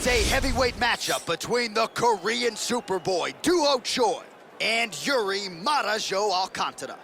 It's a heavyweight matchup between the Korean Superboy duo Choi and Iuri Alcântara.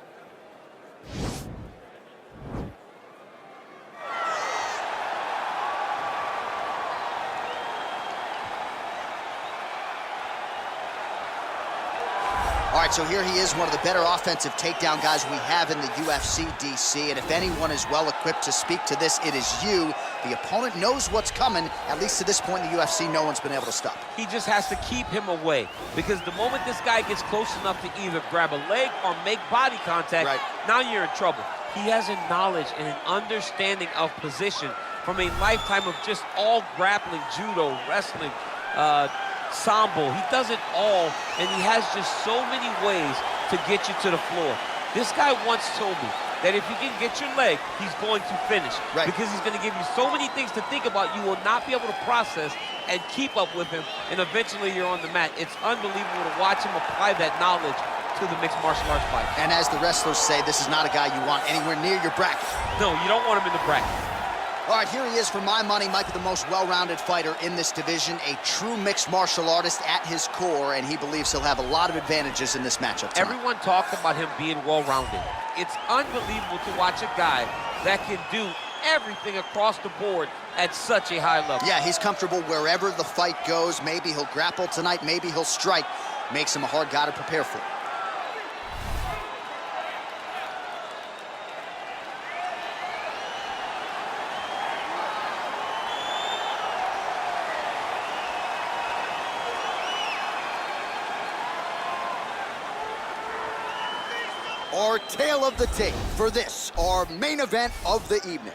All right, so here he is, one of the better offensive takedown guys we have in the UFC, DC. And if anyone is well-equipped to speak to this, it is you. The opponent knows what's coming. At least to this point in the UFC, no one's been able to stop him. He just has to keep him away, because the moment this guy gets close enough to either grab a leg or make body contact, now you're in trouble. He has a knowledge and an understanding of position from a lifetime of just all grappling, judo, wrestling, sambo. He does it all, and he has just so many ways to get you to the floor. This guy once told me that if you can get your leg, he's going to finish. Because he's going to give you so many things to think about, you will not be able to process and keep up with him, and eventually you're on the mat. It's unbelievable to watch him apply that knowledge to the mixed martial arts fight. And as the wrestlers say, this is not a guy you want anywhere near your bracket. No, you don't want him in the bracket. All right, here he is. For my money, might be the most well-rounded fighter in this division, a true mixed martial artist at his core, and he believes he'll have a lot of advantages in this matchup tonight. Everyone talked about him being well-rounded. It's unbelievable to watch a guy that can do everything across the board at such a high level. Yeah, he's comfortable wherever the fight goes. Maybe he'll grapple tonight, maybe he'll strike. Makes him a hard guy to prepare for. Our tale of the tape for this, our main event of the evening.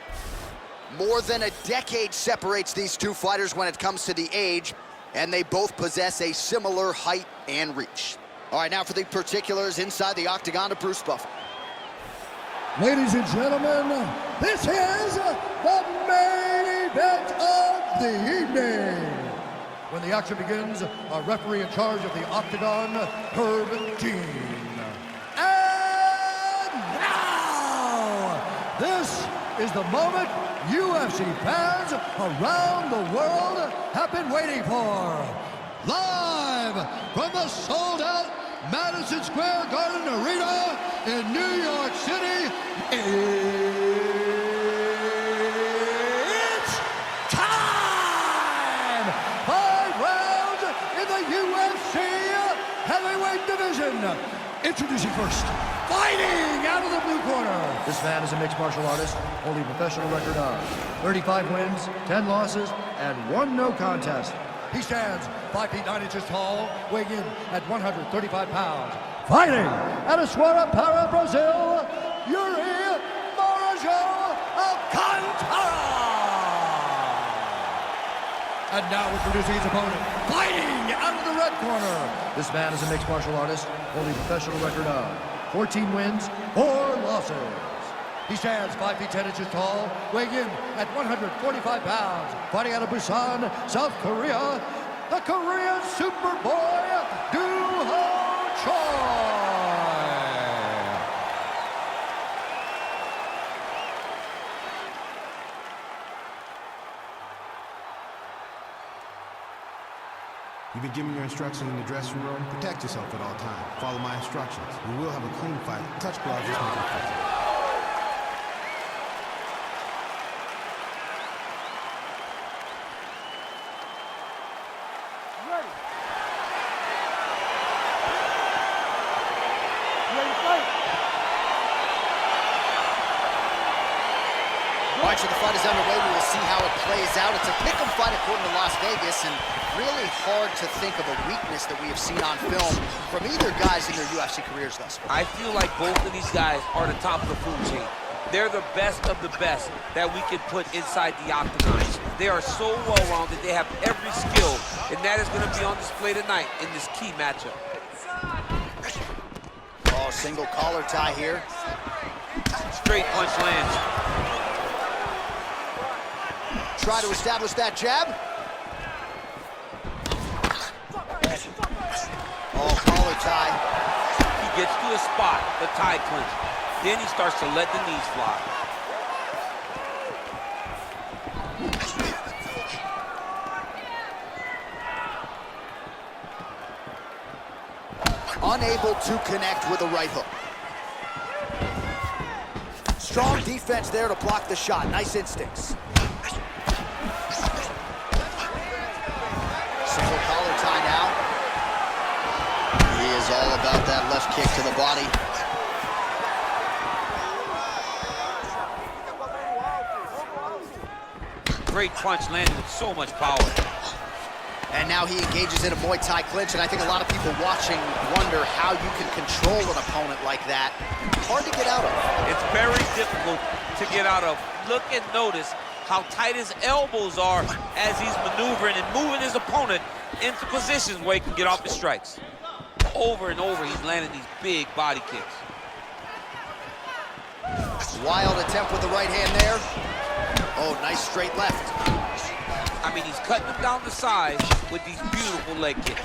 More than a decade separates these two fighters when it comes to the age, and they both possess a similar height and reach. All right, now for the particulars inside the octagon of Bruce Buffer. Ladies and gentlemen, this is the main event of the evening. When the action begins, our referee in charge of the octagon, Herb Dean. This is the moment UFC fans around the world have been waiting for. Live from the sold-out Madison Square Garden Arena in New York City, it's time! 5 rounds in the UFC heavyweight division. Introducing first, fighting out of the blue corner. This man is a mixed martial artist, holding a professional record of 35 wins, 10 losses, and 1 no contest. He stands 5 feet 9 inches tall, weighing in at 135 pounds. Fighting out of Alcântara, Brazil, Iuri Alcântara. And now introducing his opponent, fighting out of the red corner. This man is a mixed martial artist, holding a professional record of 14 wins, 4 losses. He stands 5 feet 10 inches tall, weighing in at 145 pounds. Fighting out of Busan, South Korea, the Korean Superboy, duo Choi. You've been given your instructions in the dressing room. Protect yourself at all times. Follow my instructions. We will have a clean fight. Touch gloves, just make it fit. Ready. Ready to fight. All right, so the fight is underway. We will see how it plays out. It's a pick'em fight according to Las Vegas, and really hard to think of a weakness that we have seen on film from either guys in their UFC careers thus far. I feel like both of these guys are the top of the food chain. They're the best of the best that we can put inside the octagon. They are so well-rounded. They have every skill, and that is going to be on display tonight in this key matchup. Oh, single collar tie here. Straight punch lands. Try to establish that jab. Oh, collar tie. He gets to a spot, the tie clinch. Then he starts to let the knees fly. unable to connect with a right hook. Strong defense there to block the shot. Nice instincts. Single collar tie now. He is all about that left kick to the body. Great punch landed with so much power. And now he engages in a Muay Thai clinch, and I think a lot of people watching wonder how you can control an opponent like that. Hard to get out of. It's very difficult to get out of. Look and notice how tight his elbows are as he's maneuvering and moving his opponent into positions where he can get off his strikes. Over and over, he's landing these big body kicks. Wild attempt with the right hand there. Oh, nice straight left. I mean, he's cutting them down the sides with these beautiful leg kicks.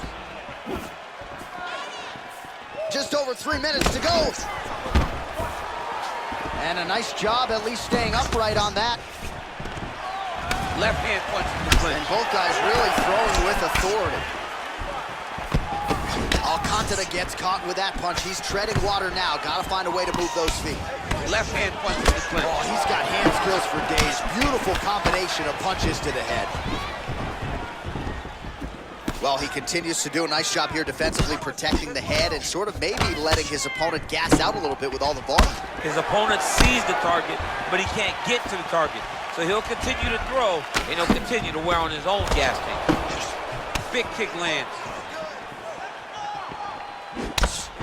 Just over 3 minutes to go. And a nice job at least staying upright on that. Left hand punch in the clinch. And both guys really throwing with authority. Alcântara gets caught with that punch. He's treading water now. Gotta find a way to move those feet. Left hand punch in the clinch. Oh, he's got hand skills for days. Beautiful combination of punches to the head. Well, he continues to do a nice job here defensively, protecting the head and sort of maybe letting his opponent gas out a little bit with all the volume. His opponent sees the target, but he can't get to the target. So he'll continue to throw, and he'll continue to wear on his own gas tank. Big kick lands.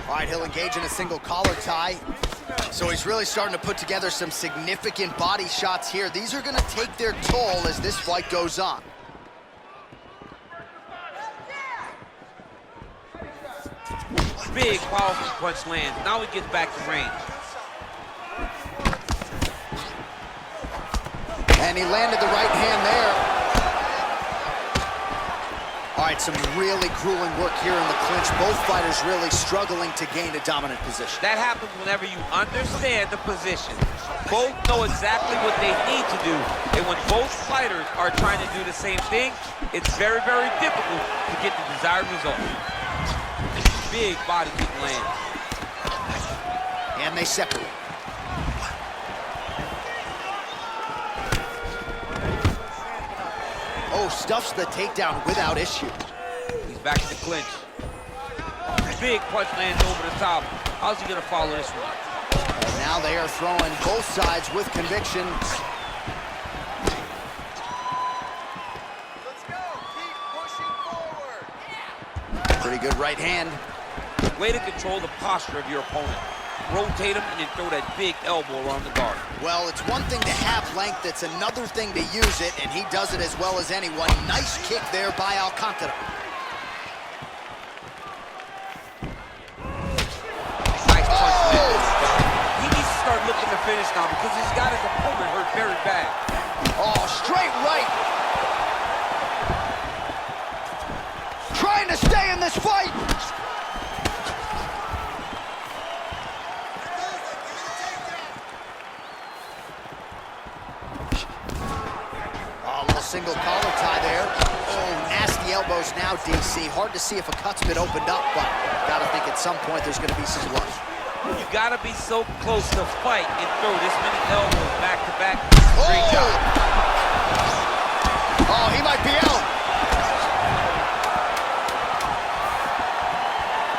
All right, he'll engage in a single collar tie. So he's really starting to put together some significant body shots here. These are going to take their toll as this fight goes on. Big, powerful punch lands. Now he gets back to range. And he landed the right hand there. All right, some really grueling work here in the clinch. Both fighters really struggling to gain a dominant position. That happens whenever you understand the position. Both know exactly what they need to do. And when both fighters are trying to do the same thing, it's very, very difficult to get the desired result. Big body kick land. And they separate. Oh, stuffs the takedown without issue. He's back to the clinch. Big punch lands over the top. How's he gonna follow this one? And now they are throwing both sides with conviction. Let's go. Keep pushing forward. Pretty good right hand. Way to control the posture of your opponent. Rotate him and then throw that big elbow around the guard. Well, it's one thing to have length, it's another thing to use it, and he does it as well as anyone. Nice kick there by Alcântara. Nice punch land. He needs to start looking to finish now because he's got his opponent hurt very bad. Oh, straight right. Trying to stay in this fight. Single collar tie there. Oh, nasty elbows now, DC. Hard to see if a cut's been opened up, but gotta think at some point there's gonna be some blood. You gotta be so close to fight and throw this many elbows back to back. Great job. Oh, he might be out.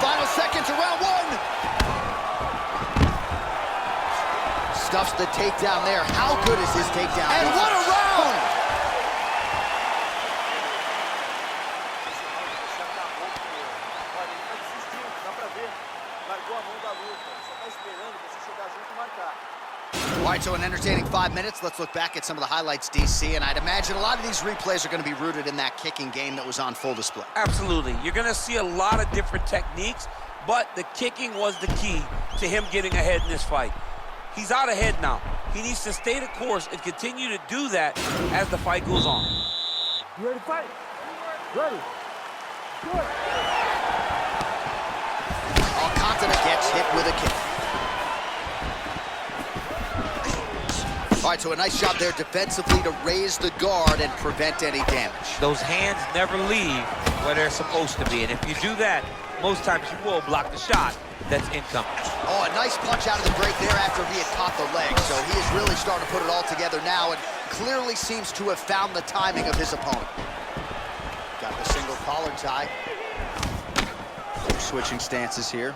Final seconds of round one. Stuffs the takedown there. How good is his takedown? And what a round! All right, so an entertaining 5 minutes. Let's look back at some of the highlights, DC, and I'd imagine a lot of these replays are going to be rooted in that kicking game that was on full display. Absolutely. You're going to see a lot of different techniques, but the kicking was the key to him getting ahead in this fight. He's out ahead now. He needs to stay the course and continue to do that as the fight goes on. You ready to fight? Ready. Good. Alcântara gets hit with a kick. All right, so a nice job there defensively to raise the guard and prevent any damage. Those hands never leave where they're supposed to be, and if you do that, most times you will block the shot that's incoming. Oh, a nice punch out of the break there after he had caught the leg. So he is really starting to put it all together now and clearly seems to have found the timing of his opponent. Got the single collar tie. Switching stances here.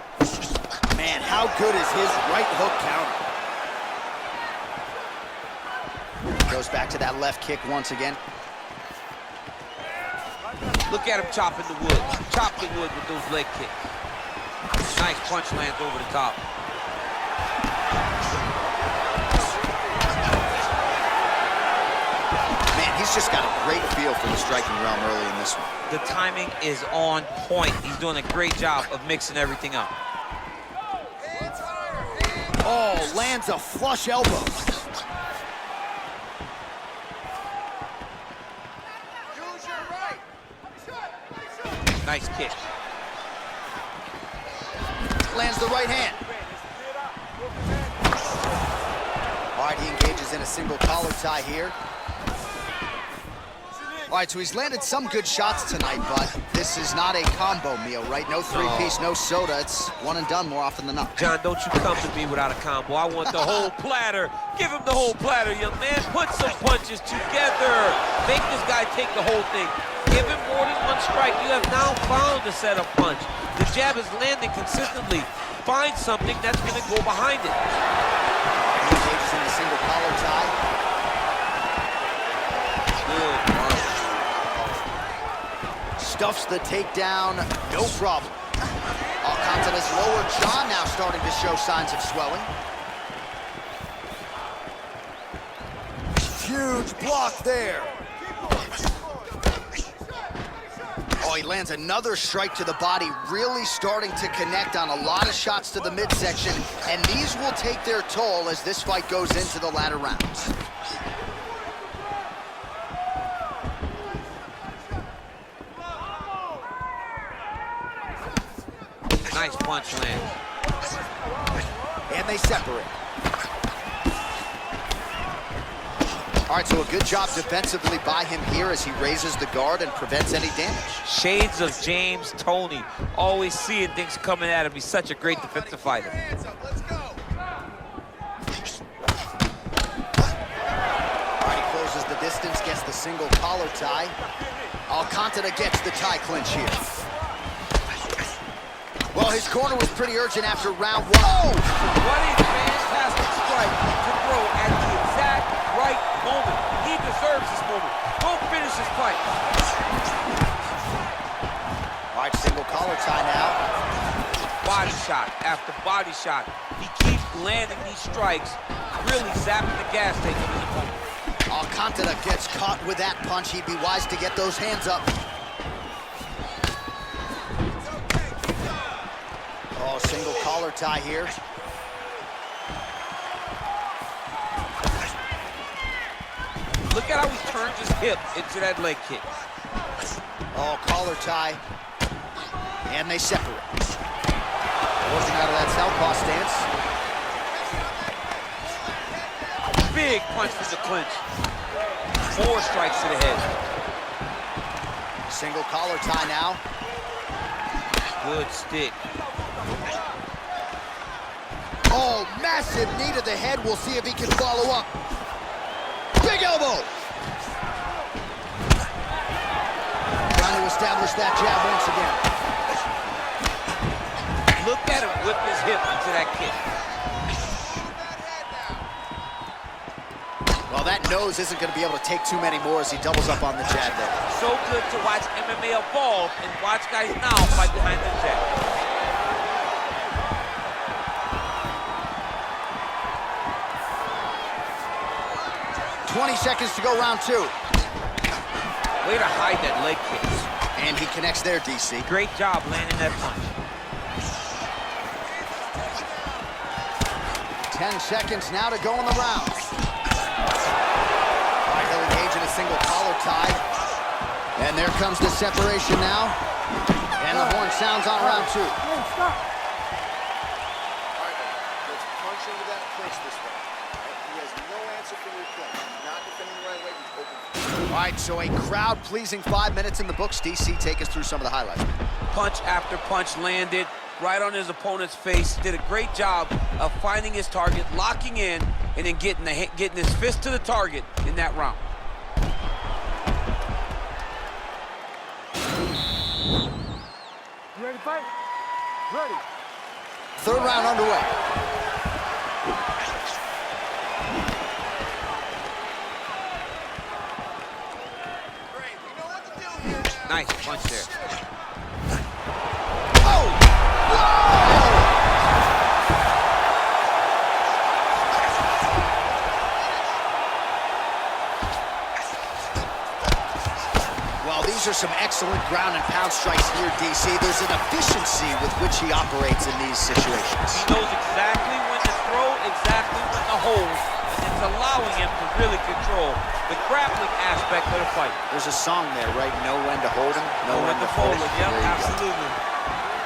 Man, how good is his right hook counter? Goes back to that left kick once again. Look at him chopping the wood. Chop the wood with those leg kicks. Nice punch lands over the top. Man, he's just got a great feel for the striking realm early in this one. The timing is on point. He's doing a great job of mixing everything up. Oh, lands a flush elbow. Nice kick. Lands the right hand. All right, he engages in a single collar tie here. All right, so he's landed some good shots tonight, but this is not a combo meal, right? No three-piece, no soda. It's one and done more often than not. John, don't you come to me without a combo. I want the whole platter. Give him the whole platter, young man. Put some punches together. Make this guy take the whole thing. Give him more than one strike. You have now found a setup punch. The jab is landing consistently. Find something that's going to go behind it. He engages in a single collar tie. Good punch. Stuffs the takedown, no problem. Alcântara's lower jaw now starting to show signs of swelling. Huge block there. Oh, he lands another strike to the body, really starting to connect on a lot of shots to the midsection, and these will take their toll as this fight goes into the latter rounds. Nice punch lands. And they separate. All right, so a good job defensively by him here as he raises the guard and prevents any damage. Shades of James Toney. Always seeing things coming at him. He's such a great defensive fighter. Hands up, let's go. All right, he closes the distance, gets the single collar tie. Alcântara gets the tie clinch here. Well, his corner was pretty urgent after round one. Oh! What a fantastic strike to throw at the exact right moment. He deserves this moment. Go finish his fight. All right, single collar tie now. Body shot after body shot. He keeps landing these strikes, really zapping the gas tank of his opponent. Alcântara gets caught with that punch. He'd be wise to get those hands up. Oh, single collar tie here. Look at how he turns his hip into that leg kick. Oh, collar tie. And they separate. Working out of that southpaw stance. Big punch for the clinch. 4 strikes to the head. Single collar tie now. Good stick. Oh, massive knee to the head. We'll see if he can follow up. Big elbow. Trying to establish that jab once again. Look at him whip his hip into that kick. Well, that nose isn't going to be able to take too many more as he doubles up on the jab there. So good to watch MMA evolve and watch guys now fight behind the jab. $20 seconds to go, round 2. Way to hide that leg kick. And he connects there, DC. Great job landing that punch. 10 seconds now to go in the round. All right, he'll engage in a single collar tie. And there comes the separation now. And the horn sounds on round 2. All right, let's punch into that clinch this way. He has no answer for replay. He's not defending the right way. He's open. All right, so a crowd-pleasing 5 minutes in the books. DC, take us through some of the highlights. Punch after punch landed right on his opponent's face. Did a great job of finding his target, locking in, and then getting his fist to the target in that round. You ready to fight? Ready. Third round underway. Great. We know what to do here now. Nice punch there. Oh! Whoa! Well, these are some excellent ground and pound strikes here, DC. There's an efficiency with which he operates in these situations. He knows exactly when to throw, exactly when to hold, and it's allowing him to really control the grappling aspect of the fight. There's a song there, right? Know when to hold him, know when to fold fold him. him. Yep, There you go. absolutely.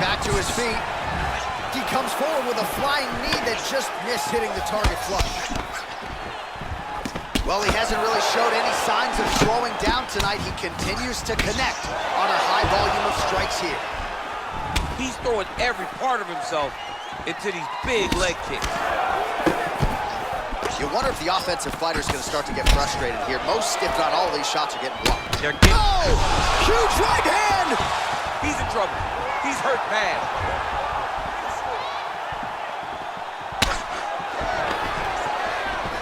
Back to his feet. He comes forward with a flying knee that just missed hitting the target flush. Well, he hasn't really showed any signs of slowing down tonight. He continues to connect on a high volume of strikes here. He's throwing every part of himself into these big leg kicks. You wonder if the offensive fighter is going to start to get frustrated here. Most, if not all, of these shots are getting blocked. They're getting... Oh! Huge right hand! He's in trouble. He's hurt bad.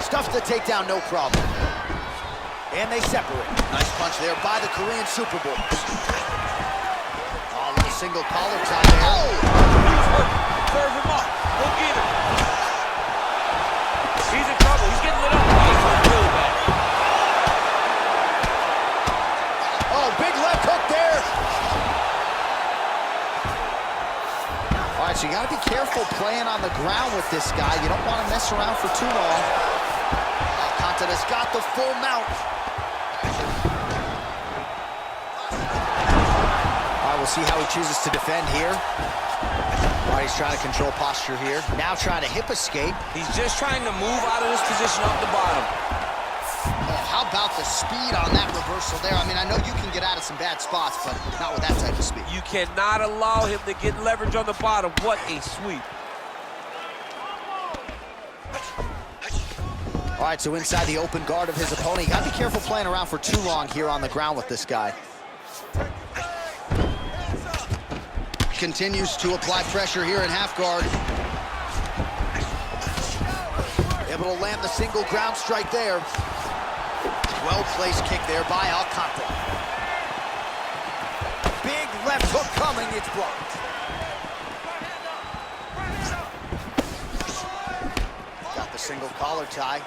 Stuffs the takedown, no problem. And they separate. Nice punch there by the Korean Super Bowl. Oh, little single collar tie there. Oh! He's hurt. Serve him up. Go get him. He's in trouble. He's getting lit up. He's hurt really bad. Oh, big left hook there. All right, so you got to be careful playing on the ground with this guy. You don't want to mess around for too long. Alcântara's got the full mount. All right, we'll see how he chooses to defend here. All right, he's trying to control posture here. Now trying to hip escape. He's just trying to move out of this position off the bottom. Oh, how about the speed on that reversal there? I mean, I know you can get out of some bad spots, but not with that type of speed. You cannot allow him to get leverage on the bottom. What a sweep. All right, so inside the open guard of his opponent. You got to be careful playing around for too long here on the ground with this guy. Continues to apply pressure here in half guard. Able to land the single ground strike there. Well-placed kick there by Alcântara. Big left hook coming, it's blocked. Got the single collar tie.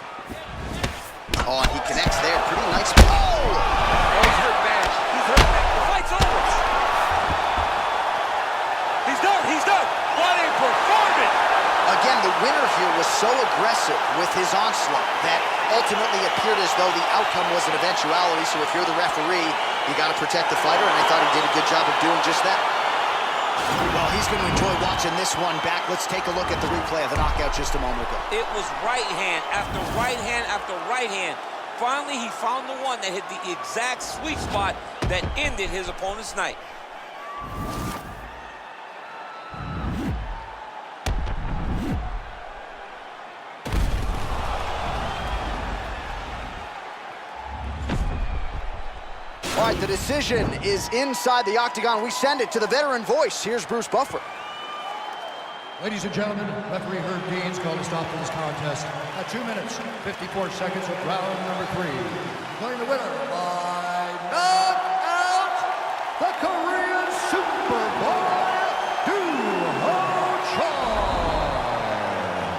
Oh, and he connects there. Pretty nice. Oh! Oh, he's hurt bad. He's hurt bad. The fight's over. He's done. He's done. What a performance. Again, the winner here was so aggressive with his onslaught that ultimately appeared as though the outcome was an eventuality. So if you're the referee, you got to protect the fighter, and I thought he did a good job of doing just that. Well, he's going to enjoy watching this one back. Let's take a look at the replay of the knockout just a moment ago. It was right hand after right hand after right hand. Finally, he found the one that hit the exact sweet spot that ended his opponent's night. All right, the decision is inside the octagon. We send it to the veteran voice. Here's Bruce Buffer. Ladies and gentlemen, referee Herb Dean's called a stop to this contest at 2 minutes, 54 seconds of round number 3. Declaring the winner by knockout, the Korean Superboy, Choi.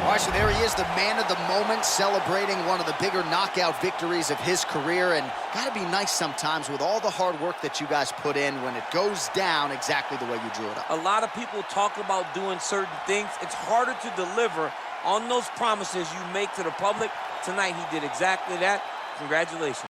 All right, so there he is, the man of the moment, celebrating one of the bigger knockout victories of his career. And gotta be nice sometimes with all the hard work that you guys put in when it goes down exactly the way you drew it up. A lot of people talk about doing certain things. It's harder to deliver on those promises you make to the public. Tonight, he did exactly that. Congratulations.